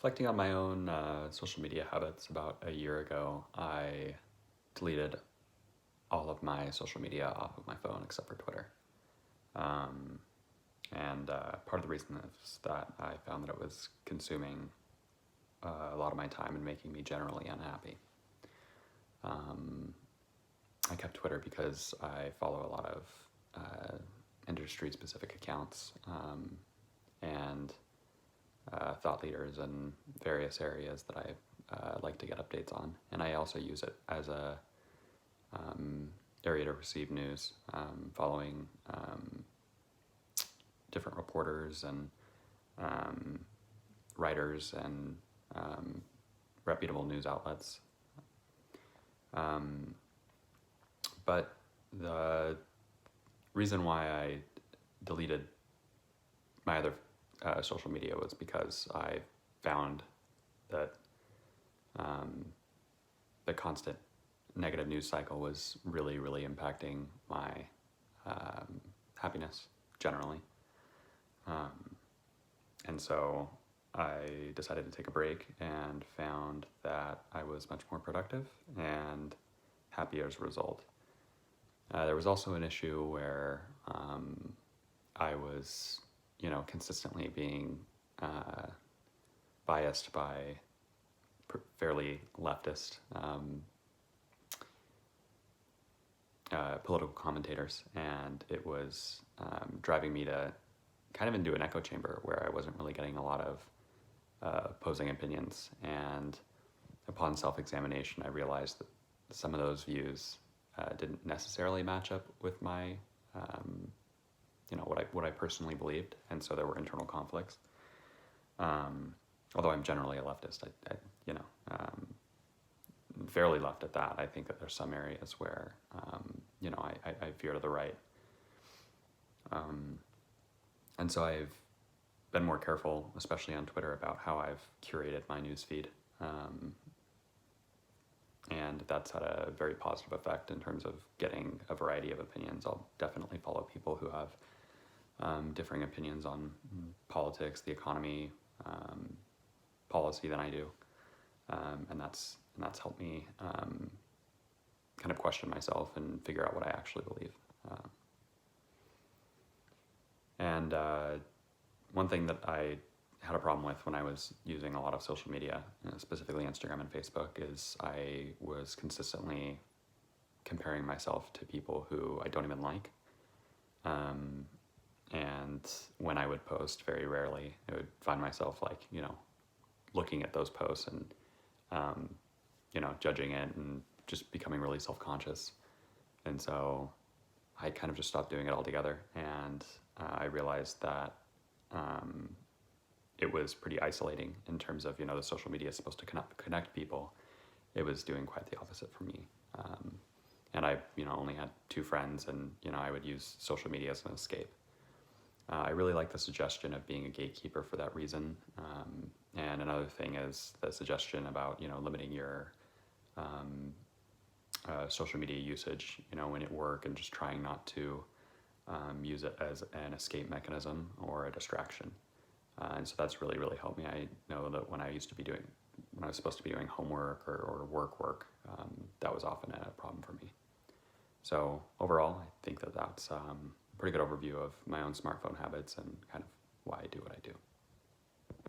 Reflecting on my own social media habits, about a year ago, I deleted all of my social media off of my phone except for Twitter. And part of the reason is that I found that it was consuming a lot of my time and making me generally unhappy. I kept Twitter because I follow a lot of industry-specific accounts and thought leaders in various areas that I like to get updates on. And I also use it as a area to receive news, following different reporters and writers and reputable news outlets. But the reason why I deleted my other social media was because I found that the constant negative news cycle was really, really impacting my happiness generally. And so I decided to take a break and found that I was much more productive and happy as a result. There was also an issue where I was, consistently being biased by fairly leftist political commentators, and it was driving me to kind of into an echo chamber where I wasn't really getting a lot of opposing opinions. And upon self-examination, I realized that some of those views didn't necessarily match up with my, what I personally believed, and so there were internal conflicts. Although I'm generally a leftist, fairly left at that. I think that there's some areas where, I veer to the right. And so I've been more careful, especially on Twitter, about how I've curated my newsfeed. And that's had a very positive effect in terms of getting a variety of opinions. I'll definitely follow people who have differing opinions on politics, the economy, policy than I do. And that's helped me kind of question myself and figure out what I actually believe. And one thing that I had a problem with when I was using a lot of social media, specifically Instagram and Facebook, is I was consistently comparing myself to people who I don't even like. And when I would post, very rarely, I would find myself looking at those posts and, judging it and just becoming really self-conscious. And so I kind of just stopped doing it altogether. And I realized that it was pretty isolating in terms of, the social media is supposed to connect people. It was doing quite the opposite for me. And I, only had 2 friends, and, I would use social media as an escape. I really like the suggestion of being a gatekeeper for that reason. And another thing is the suggestion about, limiting your social media usage, when at work, and just trying not to use it as an escape mechanism or a distraction. And so that's really, really helped me. I know that when I was supposed to be doing homework or work, that was often a problem for me. So overall, I think that that's a pretty good overview of my own smartphone habits and kind of why I do what I do.